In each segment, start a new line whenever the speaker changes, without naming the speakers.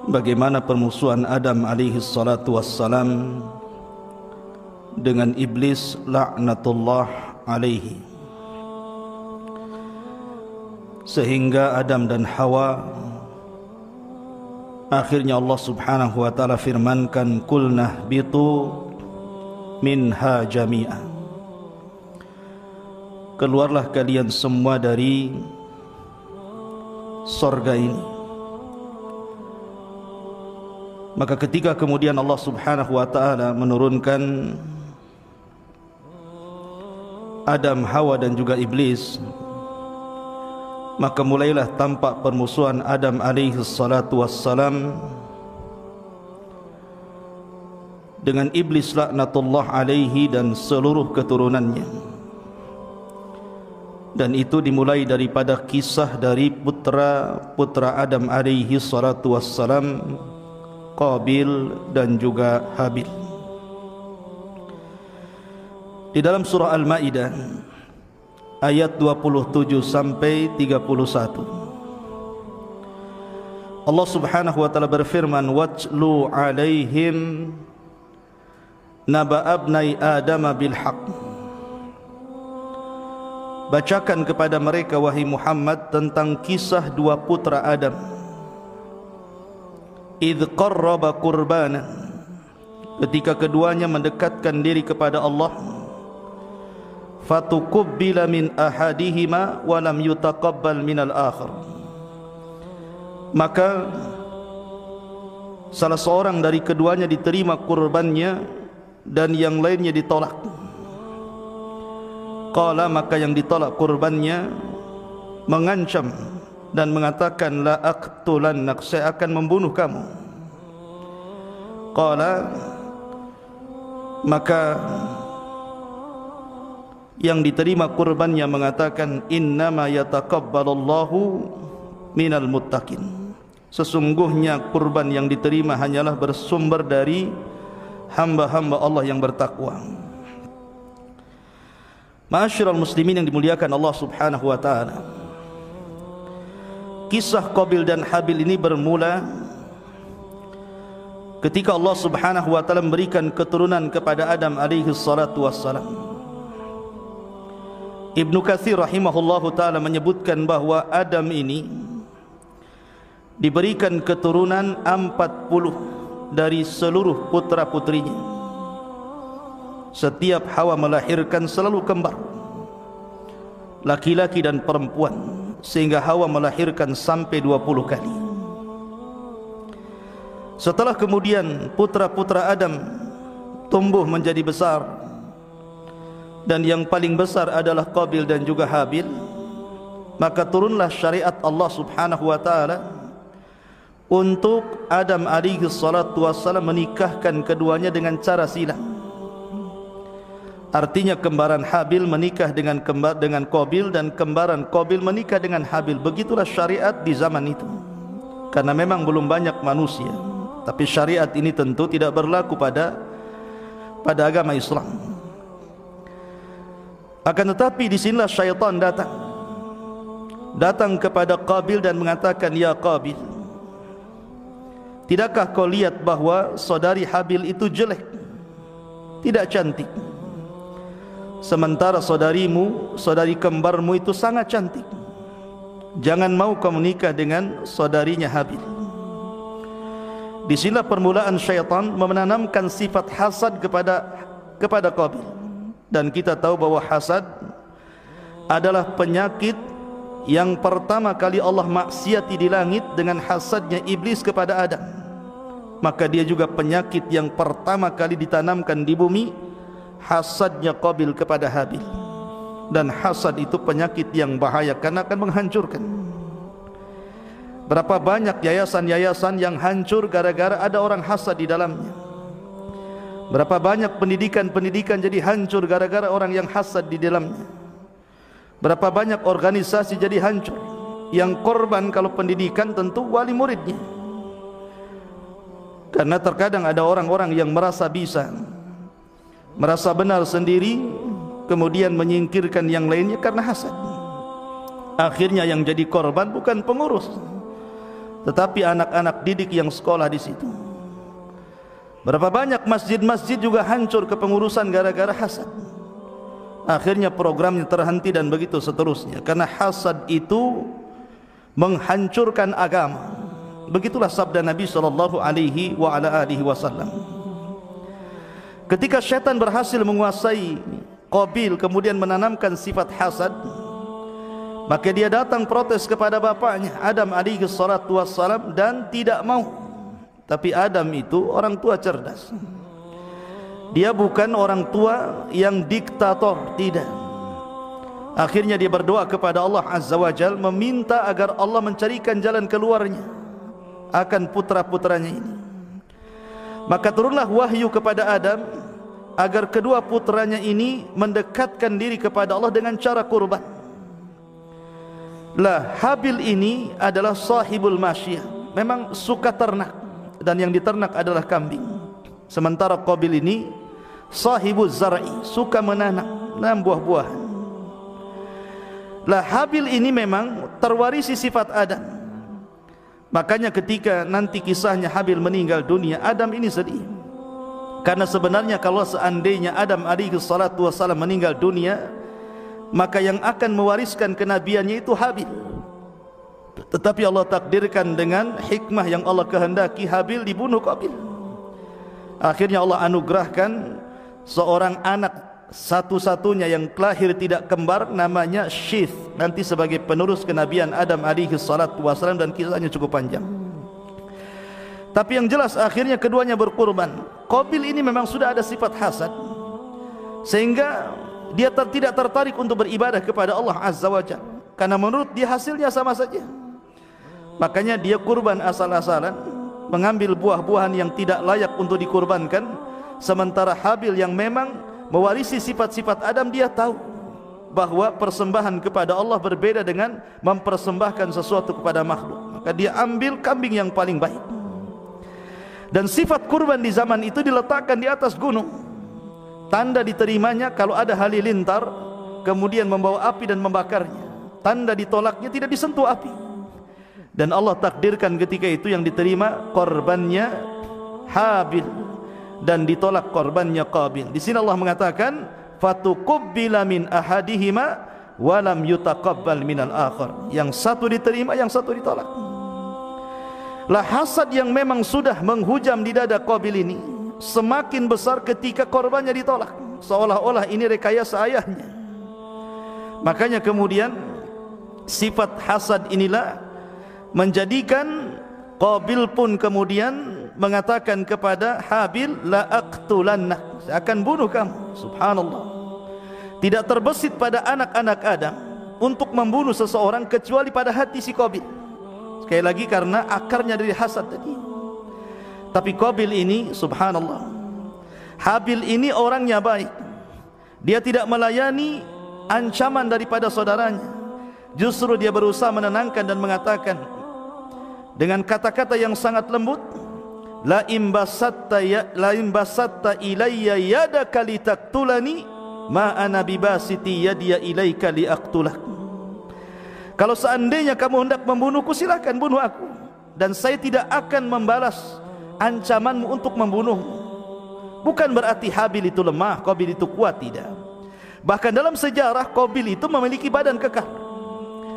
bagaimana permusuhan Adam alaihi salatu wassalam dengan iblis laknatullah alaihi, sehingga Adam dan Hawa akhirnya Allah subhanahu wa ta'ala firmankan, kulnah bitu minha jami'ah, keluarlah kalian semua dari sorga ini. Maka ketika kemudian Allah subhanahu wa ta'ala menurunkan Adam, Hawa dan juga iblis, maka mulailah tampak permusuhan Adam alaihi salatu wassalam dengan iblis laknatullah alaihi dan seluruh keturunannya. Dan itu dimulai daripada kisah dari putra Adam alaihi salatu wassalam, Qabil dan juga Habil. Di dalam surah Al-Maidah ayat 27 sampai 31, Allah subhanahu wa ta'ala berfirman, watlu alaihim naba abnai Adam bil haqq, bacakan kepada mereka wahai Muhammad tentang kisah dua putra Adam. Idh qarraba qurbanan, ketika keduanya mendekatkan diri kepada Allah, fatukubbila min ahadihima wa lam yutaqabbal minal akhar, maka salah seorang dari keduanya diterima kurbannya dan yang lainnya ditolak. Qala, maka yang ditolak kurbannya mengancam dan mengatakan, la aqtulannak, saya akan membunuh kamu. Qala, maka yang diterima kurbannya mengatakan, innama yataqabbalullahu minal muttaqin, sesungguhnya kurban yang diterima hanyalah bersumber dari hamba-hamba Allah yang bertakwa. Ma'asyiral muslimin yang dimuliakan Allah subhanahu wa ta'ala, kisah Qabil dan Habil ini bermula ketika Allah subhanahu wa ta'ala memberikan keturunan kepada Adam alaihi salatu wassalam. Ibnu Katsir rahimahullahu ta'ala menyebutkan bahwa Adam ini diberikan keturunan 40 dari seluruh putra-putrinya. Setiap Hawa melahirkan selalu kembar, laki-laki dan perempuan, sehingga Hawa melahirkan sampai 20 kali. Setelah kemudian putra-putra Adam tumbuh menjadi besar, dan yang paling besar adalah Qabil dan juga Habil, maka turunlah syariat Allah subhanahu wa ta'ala untuk Adam alaihi salatu wassalam menikahkan keduanya dengan cara silang. Artinya kembaran Habil menikah dengan Qabil, dan kembaran Qabil menikah dengan Habil. Begitulah syariat di zaman itu, karena memang belum banyak manusia. Tapi syariat ini tentu tidak berlaku pada agama Islam. Akan tetapi di sinilah syaitan datang kepada Qabil dan mengatakan, ya Qabil, tidakkah kau lihat bahwa saudari Habil itu jelek, tidak cantik, sementara saudarimu, saudari kembarmu itu sangat cantik. Jangan mau kau menikah dengan saudarinya Habil. Di sinilah permulaan syaitan menanamkan sifat hasad kepada Qabil. Dan kita tahu bahwa hasad adalah penyakit yang pertama kali Allah maksiati di langit dengan hasadnya iblis kepada Adam. Maka dia juga penyakit yang pertama kali ditanamkan di bumi, hasadnya Qabil kepada Habil. Dan hasad itu penyakit yang bahaya karena akan menghancurkan. Berapa banyak yayasan-yayasan yang hancur gara-gara ada orang hasad di dalamnya. Berapa banyak pendidikan-pendidikan jadi hancur gara-gara orang yang hasad di dalamnya. Berapa banyak organisasi jadi hancur, yang korban kalau pendidikan tentu wali muridnya. Karena terkadang ada orang-orang yang merasa bisa, merasa benar sendiri, kemudian menyingkirkan yang lainnya karena hasad. Akhirnya yang jadi korban bukan pengurus, tetapi anak-anak didik yang sekolah di situ. Berapa banyak masjid-masjid juga hancur kepengurusan gara-gara hasad. Akhirnya programnya terhenti dan begitu seterusnya, karena hasad itu menghancurkan agama. Begitulah sabda Nabi sallallahu alaihi wasallam. Ketika syaitan berhasil menguasai Qabil kemudian menanamkan sifat hasad, maka dia datang protes kepada bapaknya Adam alaihi salatu wassalam dan tidak mau. Tapi Adam itu orang tua cerdas. Dia bukan orang tua yang diktator, tidak. Akhirnya dia berdoa kepada Allah Azza wa Jal, meminta agar Allah mencarikan jalan keluarnya akan putra-putranya ini. Maka turunlah wahyu kepada Adam agar kedua putranya ini mendekatkan diri kepada Allah dengan cara kurban. Lah, Habil ini adalah sahibul masyiyah, memang suka ternak, dan yang diternak adalah kambing. Sementara Qabil ini sahibuz zar'i, suka menanam buah-buahan. Lah, Habil ini memang terwarisi sifat Adam. Makanya ketika nanti kisahnya Habil meninggal dunia, Adam ini sedih. Karena sebenarnya kalau seandainya Adam alaihi salatu wassalam meninggal dunia, maka yang akan mewariskan kenabiannya itu Habil. Tetapi Allah takdirkan dengan hikmah yang Allah kehendaki, Habil dibunuh Qabil. Akhirnya Allah anugerahkan seorang anak satu-satunya yang lahir tidak kembar, namanya Syith, nanti sebagai penerus kenabian Adam alaihi salatu wassalam, dan kisahnya cukup panjang. Tapi yang jelas akhirnya keduanya berkurban. Qabil ini memang sudah ada sifat hasad, sehingga dia tidak tertarik untuk beribadah kepada Allah Azza wa Jalla, karena menurut dia hasilnya sama saja. Makanya dia kurban asal-asalan, mengambil buah-buahan yang tidak layak untuk dikurbankan. Sementara Habil yang memang mewarisi sifat-sifat Adam, dia tahu bahwa persembahan kepada Allah berbeda dengan mempersembahkan sesuatu kepada makhluk. Maka dia ambil kambing yang paling baik. Dan sifat kurban di zaman itu diletakkan di atas gunung. Tanda diterimanya kalau ada halilintar kemudian membawa api dan membakarnya. Tanda ditolaknya tidak disentuh api. Dan Allah takdirkan ketika itu yang diterima korbannya Habil dan ditolak korbannya Qabil. Di sini Allah mengatakan fatuqubbila min ahadihima wa lam yutaqabbal minal akhar. Yang satu diterima, yang satu ditolak. Lah, hasad yang memang sudah menghujam di dada Qabil ini semakin besar ketika korbannya ditolak, seolah-olah ini rekayasa ayahnya. Makanya kemudian sifat hasad inilah menjadikan Qabil pun kemudian mengatakan kepada Habil, la aqtulannak, saya akan bunuh kamu. Subhanallah. Tidak terbesit pada anak-anak Adam untuk membunuh seseorang kecuali pada hati si Qabil. Sekali lagi karena akarnya dari hasad tadi. Tapi Qabil ini subhanallah, Habil ini orangnya baik. Dia tidak melayani ancaman daripada saudaranya. Justru dia berusaha menenangkan dan mengatakan dengan kata-kata yang sangat lembut, la imbasatta ilayya yadaka litaktulani ma ana bibasiti yadiya ilaika liaktulak. Kalau seandainya kamu hendak membunuhku, silahkan bunuh aku, dan saya tidak akan membalas ancamanmu untuk membunuhmu. Bukan berarti Habil itu lemah, Qabil itu kuat, tidak. Bahkan dalam sejarah Qabil itu memiliki badan kekar,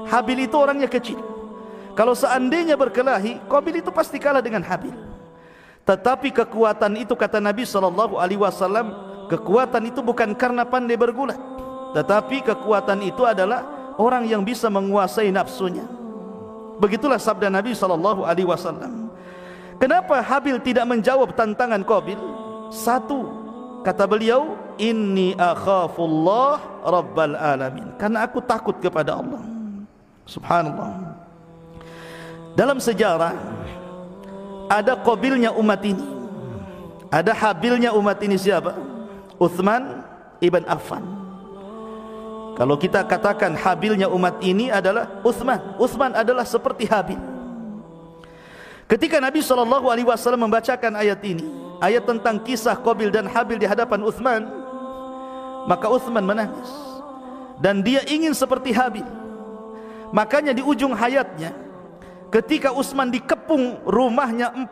Habil itu orangnya kecil. Kalau seandainya berkelahi, Qabil itu pasti kalah dengan Habil. Tetapi kekuatan itu, kata Nabi SAW, kekuatan itu bukan karena pandai bergulat, tetapi kekuatan itu adalah orang yang bisa menguasai nafsunya. Begitulah sabda Nabi SAW. Kenapa Habil tidak menjawab tantangan Qabil? Satu, kata beliau, inni akhafullah rabbal alamin, karena aku takut kepada Allah. Subhanallah. Dalam sejarah ada Qabilnya umat ini, ada Habilnya umat ini. Siapa? Uthman ibn Affan. Kalau kita katakan Habilnya umat ini adalah Uthman, Uthman adalah seperti Habil. Ketika Nabi SAW membacakan ayat ini, ayat tentang kisah Qabil dan Habil di hadapan Uthman, maka Uthman menangis dan dia ingin seperti Habil. Makanya di ujung hayatnya, ketika Utsman dikepung rumahnya 40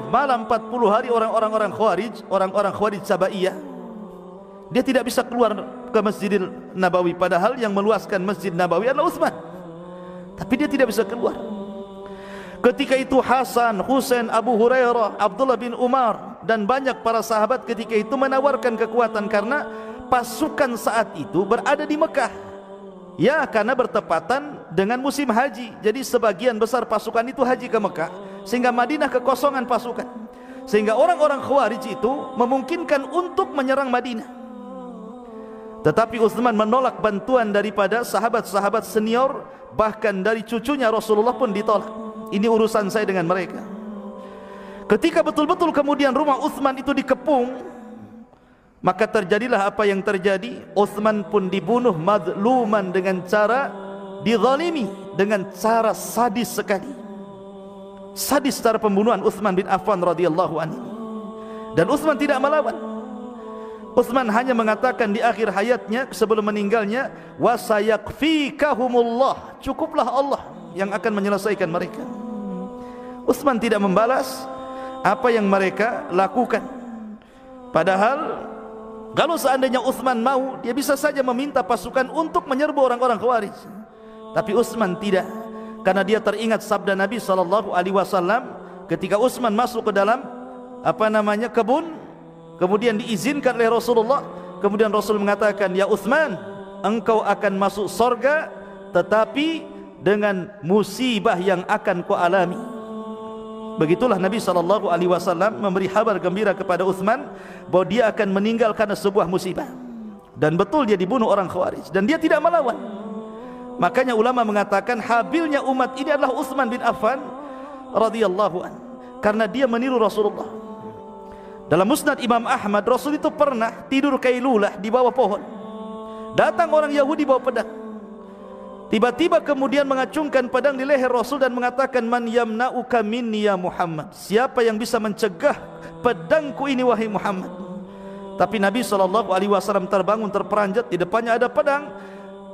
malam 40 hari orang-orang Khawarij Sabaiyah, dia tidak bisa keluar ke Masjidil Nabawi, padahal yang meluaskan Masjid Nabawi adalah Utsman, tapi dia tidak bisa keluar. Ketika itu Hasan, Husain, Abu Hurairah, Abdullah bin Umar dan banyak para sahabat ketika itu menawarkan kekuatan, karena pasukan saat itu berada di Mekah. Ya, karena bertepatan dengan musim haji, jadi sebagian besar pasukan itu haji ke Mekah, sehingga Madinah kekosongan pasukan, sehingga orang-orang Khawarij itu memungkinkan untuk menyerang Madinah. Tetapi Utsman menolak bantuan daripada sahabat-sahabat senior, bahkan dari cucunya Rasulullah pun ditolak. Ini urusan saya dengan mereka. Ketika betul-betul kemudian rumah Utsman itu dikepung, maka terjadilah apa yang terjadi. Utsman pun dibunuh mazluman, dengan cara dizalimi, dengan cara sadis sekali. Sadis cara pembunuhan Utsman bin Affan radhiyallahu anhu. Dan Utsman tidak melawan. Utsman hanya mengatakan di akhir hayatnya sebelum meninggalnya, wa sayakfikahumullah, cukuplah Allah yang akan menyelesaikan mereka. Utsman tidak membalas apa yang mereka lakukan. Padahal kalau seandainya Utsman mau, dia bisa saja meminta pasukan untuk menyerbu orang-orang Khawarij. Tapi Utsman tidak, karena dia teringat sabda Nabi SAW ketika Utsman masuk ke dalam kebun, kemudian diizinkan oleh Rasulullah, kemudian Rasul mengatakan, ya Utsman, engkau akan masuk sorga, tetapi dengan musibah yang akan kau alami. Begitulah Nabi SAW memberi kabar gembira kepada Utsman bahwa dia akan meninggal karena sebuah musibah. Dan betul dia dibunuh orang Khawarij, dan dia tidak melawan. Makanya ulama mengatakan habilnya umat ini adalah Utsman bin Affan radhiyallahu an, karena dia meniru Rasulullah. Dalam Musnad Imam Ahmad, Rasul itu pernah tidur kailulah di bawah pohon. Datang orang Yahudi bawa pedang. Tiba-tiba kemudian mengacungkan pedang di leher Rasul dan mengatakan, man yamna'uka minni ya Muhammad, siapa yang bisa mencegah pedangku ini wahai Muhammad. Tapi Nabi SAW terbangun terperanjat, di depannya ada pedang.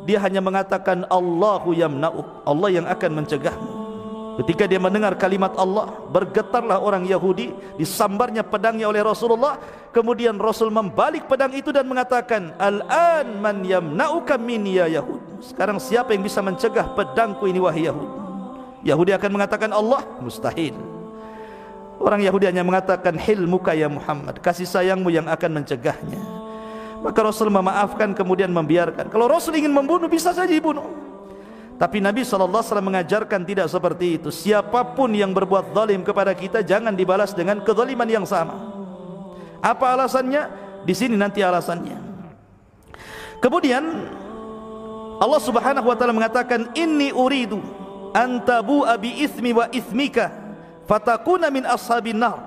Dia hanya mengatakan, Allahu yamna'uk, Allah yang akan mencegahmu. Ketika dia mendengar kalimat Allah, bergetarlah orang Yahudi, disambarnya pedangnya oleh Rasulullah. Kemudian Rasul membalik pedang itu dan mengatakan, Al-an man yamna'uka minni ya Yahud, sekarang siapa yang bisa mencegah pedangku ini wahai Yahud. Yahudi akan mengatakan Allah, mustahil. Orang Yahudi hanya mengatakan, hilmuka ya Muhammad, kasih sayangmu yang akan mencegahnya. Maka Rasul memaafkan, kemudian membiarkan. Kalau Rasul ingin membunuh, bisa saja dibunuh. Tapi Nabi SAW mengajarkan tidak seperti itu. Siapapun yang berbuat zalim kepada kita, jangan dibalas dengan kezaliman yang sama. Apa alasannya? Di sini nanti alasannya. Kemudian Allah Subhanahu wa taala mengatakan, inni uridu an tabu'a bi itsmi wa itsmika fatakuna min ashabin nar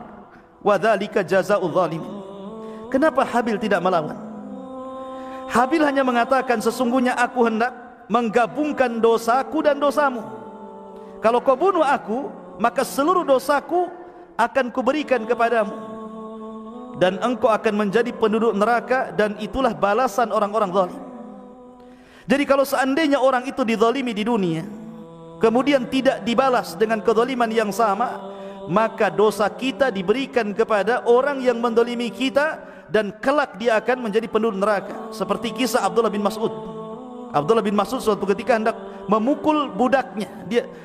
wa dzalika jazaa'ul zalimin. Kenapa Habil tidak melawan? Habil hanya mengatakan, sesungguhnya aku hendak menggabungkan dosaku dan dosamu. Kalau kau bunuh aku, maka seluruh dosaku akan kuberikan kepadamu, dan engkau akan menjadi penduduk neraka, dan itulah balasan orang-orang zalim. Jadi kalau seandainya orang itu dizalimi di dunia, kemudian tidak dibalas dengan kezaliman yang sama, maka dosa kita diberikan kepada orang yang menzalimi kita, dan kelak dia akan menjadi penduduk neraka. Seperti kisah Abdullah bin Mas'ud. Abdullah bin Mas'ud suatu ketika hendak memukul budaknya,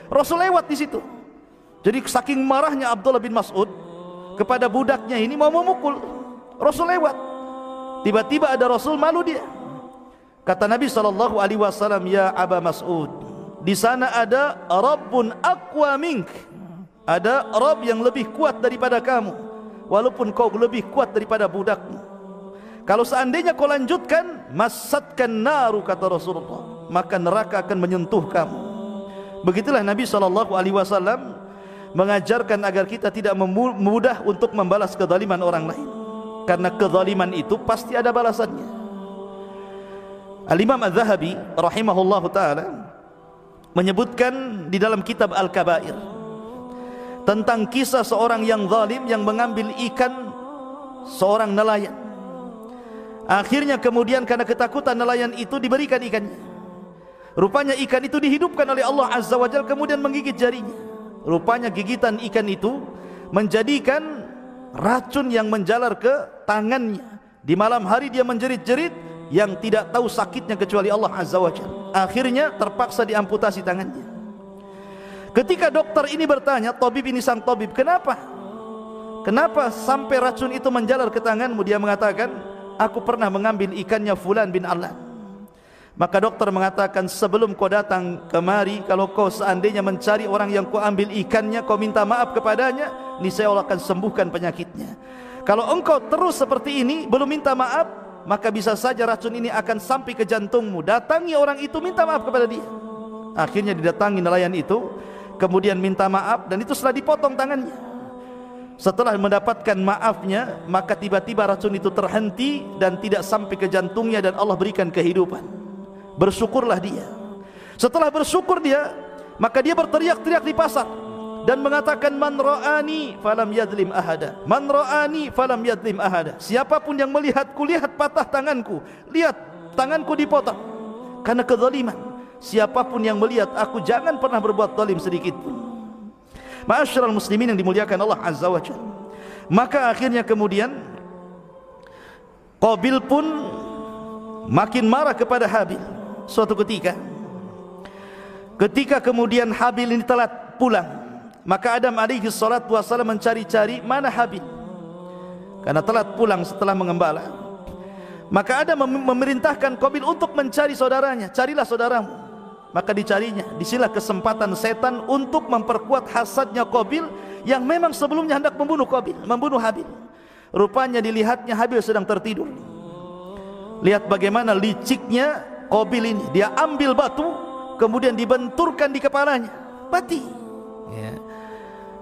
Rasul lewat di situ. Jadi saking marahnya Abdullah bin Mas'ud kepada budaknya ini, mau memukul, Rasul lewat. Tiba-tiba ada Rasul, malu dia. Kata Nabi SAW, ya Aba Mas'ud, di sana ada Rabbun aqwa mink, ada Rabb yang lebih kuat daripada kamu, walaupun kau lebih kuat daripada budakmu. Kalau seandainya kau lanjutkan, masatkan naru, kata Rasulullah, maka neraka akan menyentuh kamu. Begitulah Nabi SAW mengajarkan agar kita tidak mudah untuk membalas kezaliman orang lain, karena kezaliman itu pasti ada balasannya. Al-Imam Az-Zahabi rahimahullah ta'ala menyebutkan di dalam kitab Al-Kabair tentang kisah seorang yang zalim yang mengambil ikan seorang nelayan. Akhirnya kemudian karena ketakutan nelayan itu diberikan ikannya. Rupanya ikan itu dihidupkan oleh Allah Azza wa Jalla kemudian menggigit jarinya. Rupanya gigitan ikan itu menjadikan racun yang menjalar ke tangannya. Di malam hari dia menjerit-jerit yang tidak tahu sakitnya kecuali Allah Azza wa Jalla. Akhirnya terpaksa diamputasi tangannya. Ketika dokter ini bertanya, tabib ini sang tabib, kenapa sampai racun itu menjalar ke tanganmu? Dia mengatakan, aku pernah mengambil ikannya Fulan bin Alan. Maka dokter mengatakan, sebelum kau datang kemari, kalau kau seandainya mencari orang yang kau ambil ikannya, kau minta maaf kepadanya, niscaya Allah akan sembuhkan penyakitnya. Kalau engkau terus seperti ini, belum minta maaf, maka bisa saja racun ini akan sampai ke jantungmu. Datangi orang itu, minta maaf kepada dia. Akhirnya didatangi nelayan itu, kemudian minta maaf, dan itu setelah dipotong tangannya. Setelah mendapatkan maafnya, maka tiba-tiba racun itu terhenti dan tidak sampai ke jantungnya, dan Allah berikan kehidupan. Bersyukurlah dia. Setelah bersyukur dia, maka dia berteriak-teriak di pasar dan mengatakan, man ra'ani falam yadlim ahada, man ra'ani falam yadlim ahada. Siapapun yang melihatku, lihat patah tanganku, lihat tanganku dipotong karena kezaliman. Siapapun yang melihat aku, jangan pernah berbuat zalim sedikit pun. Ma'asyiral muslimin yang dimuliakan Allah Azza wa Jalla. Maka akhirnya kemudian Qabil pun makin marah kepada Habil. Suatu ketika kemudian Habil ini telat pulang, maka Adam alaihi salatu wassalam mencari-cari mana Habil, karena telat pulang setelah mengembala. Maka Adam memerintahkan Qabil untuk mencari saudaranya. Carilah saudaramu. Maka dicarinya. Disinilah kesempatan setan untuk memperkuat hasadnya Qabil yang memang sebelumnya hendak membunuh Habil. Rupanya dilihatnya Habil sedang tertidur. Lihat bagaimana liciknya Qabil ini. Dia ambil batu, kemudian dibenturkan di kepalanya, mati. Ya.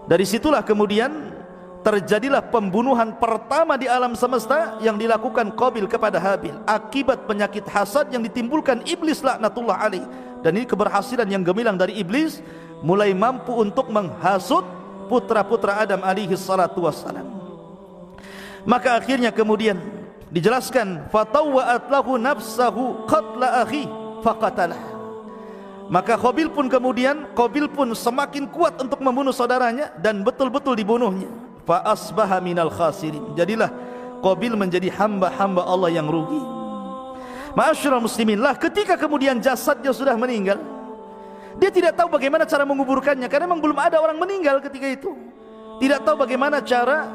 Dari situlah kemudian terjadilah pembunuhan pertama di alam semesta yang dilakukan Qabil kepada Habil akibat penyakit hasad yang ditimbulkan iblis laknatullah alaih. Dan ini keberhasilan yang gemilang dari iblis, mulai mampu untuk menghasut putra-putra Adam alaihi salatu wassalam. Maka akhirnya kemudian dijelaskan, fatawwa'at lahu nafsahu qatla akhi faqatalah. Maka Qabil pun semakin kuat untuk membunuh saudaranya dan betul-betul dibunuhnya. Fa asbaha minal khasirin. Jadilah Qabil menjadi hamba-hamba Allah yang rugi. Ma'asyiral muslimin, lah ketika kemudian jasadnya sudah meninggal, dia tidak tahu bagaimana cara menguburkannya karena memang belum ada orang meninggal ketika itu. Tidak tahu bagaimana cara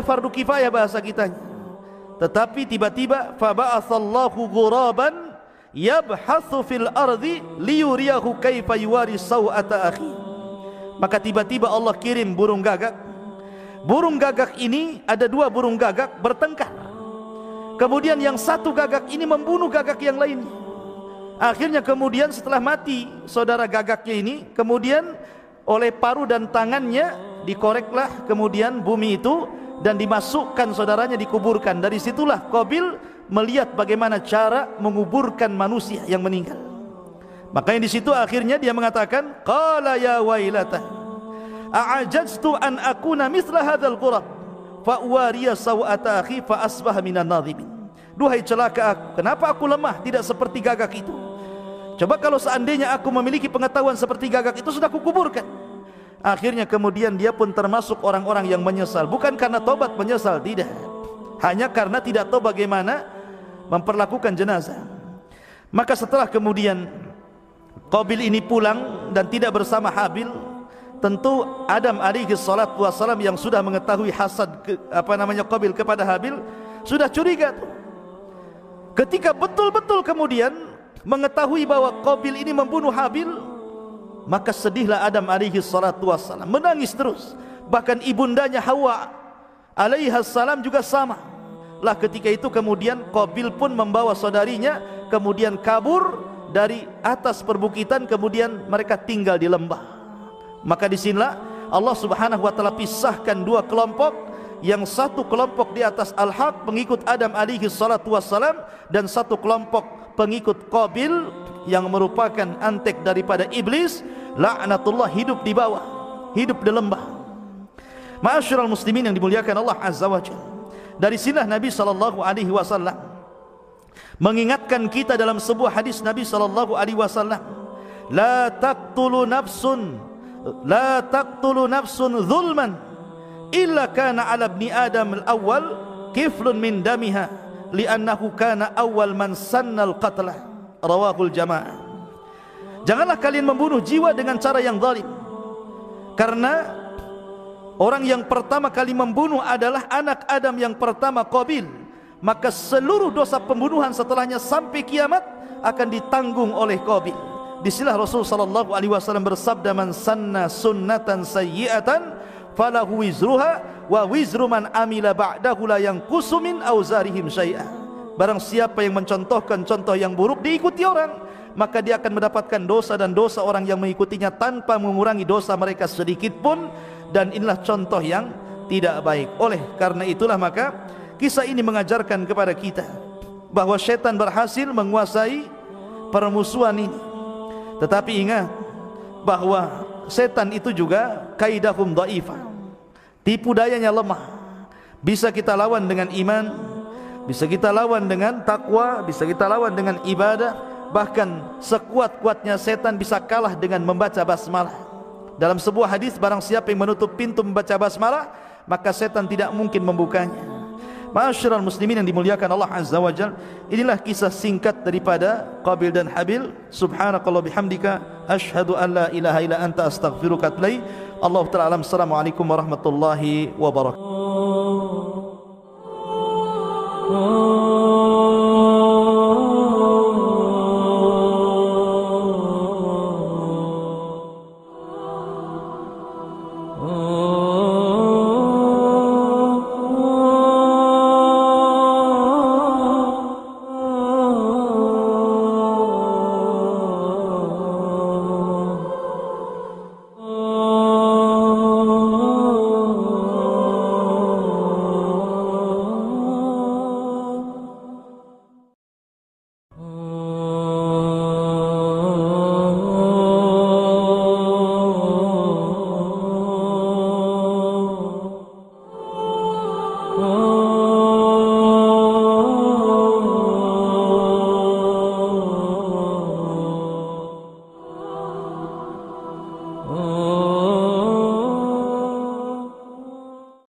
fardu kifayah bahasa kitanya. Tetapi tiba-tiba faba'atsallahu ghuraban yabhatsu fil ardi liyuriyahu kaifa yuwari sawata akhi. Maka tiba-tiba Allah kirim burung gagak. Burung gagak ini, ada dua burung gagak bertengkar. Kemudian yang satu gagak ini membunuh gagak yang lainnya. Akhirnya kemudian setelah mati saudara gagaknya ini, kemudian oleh paruh dan tangannya dikoreklah kemudian bumi itu dan dimasukkan saudaranya, dikuburkan. Dari situlah Qabil melihat bagaimana cara menguburkan manusia yang meninggal. Makanya di situ akhirnya dia mengatakan, qala ya wailata a'ajaztu an akuna mithla hadzal qurab fa uwariya sawata akhi fa asbaha minan nadhimin. Duhai celaka aku, kenapa aku lemah tidak seperti gagak itu? Coba kalau seandainya aku memiliki pengetahuan seperti gagak itu, sudah kukuburkan. Akhirnya kemudian dia pun termasuk orang-orang yang menyesal. Bukan karena tobat menyesal, tidak, hanya karena tidak tahu bagaimana memperlakukan jenazah. Maka setelah kemudian Qabil ini pulang dan tidak bersama Habil, tentu Adam alaihi salatu wassalam yang sudah mengetahui hasad Qabil kepada Habil sudah curiga tuh. Ketika betul-betul kemudian mengetahui bahwa Qabil ini membunuh Habil, maka sedihlah Adam alaihi salatu wassalam, menangis terus. Bahkan ibundanya Hawa alaihi salam juga sama. Lah ketika itu kemudian Qabil pun membawa saudarinya kemudian kabur dari atas perbukitan, kemudian mereka tinggal di lembah. Maka disinilah Allah subhanahu wa ta'ala pisahkan dua kelompok. Yang satu kelompok di atas al-haq, pengikut Adam alaihi salatu wassalam, dan satu kelompok pengikut Qabil yang merupakan antek daripada iblis, laknatullah, hidup di bawah, hidup di lembah. Ma'asyiral muslimin yang dimuliakan Allah azza wa jalla. Dari sinilah Nabi sallallahu alaihi wasallam mengingatkan kita dalam sebuah hadis Nabi sallallahu alaihi wasallam, la taqtulu nafsun zulman illa kana 'ala ibni adam al-awwal kiflun min damiha li'annahu kana awwal man sannal qatla, rawahul jamaah. Janganlah kalian membunuh jiwa dengan cara yang zalim, karena orang yang pertama kali membunuh adalah anak Adam yang pertama, Qabil. Maka seluruh dosa pembunuhan setelahnya sampai kiamat akan ditanggung oleh Qabil. Disinilah Rasul sallallahu alaihi wasallam bersabda, man sanna sunnatan sayyi'atan falahu wizruha wa wizru man amila ba'dahu la yanqusu min auzarihim syai'a. Barang siapa yang mencontohkan contoh yang buruk diikuti orang, maka dia akan mendapatkan dosa dan dosa orang yang mengikutinya tanpa mengurangi dosa mereka sedikit pun, dan inilah contoh yang tidak baik. Oleh karena itulah maka kisah ini mengajarkan kepada kita bahwa syaitan berhasil menguasai permusuhan ini. Tetapi ingat bahwa setan itu juga kaidahum dhaifah, tipu dayanya lemah. Bisa kita lawan dengan iman, bisa kita lawan dengan takwa, bisa kita lawan dengan ibadah. Bahkan sekuat-kuatnya setan bisa kalah dengan membaca basmalah. Dalam sebuah hadis, barang siapa yang menutup pintu membaca basmalah, maka setan tidak mungkin membukanya. Ma'asyiral muslimin yang dimuliakan Allah Azza wa Jalla, inilah kisah singkat daripada Qabil dan Habil. Subhanakallah bihamdika, asyhadu an la ilaha illa anta, astaghfiruka wa atubu ilaik. Allah ta'ala alam. Assalamualaikum warahmatullahi wabarakatuh. Oh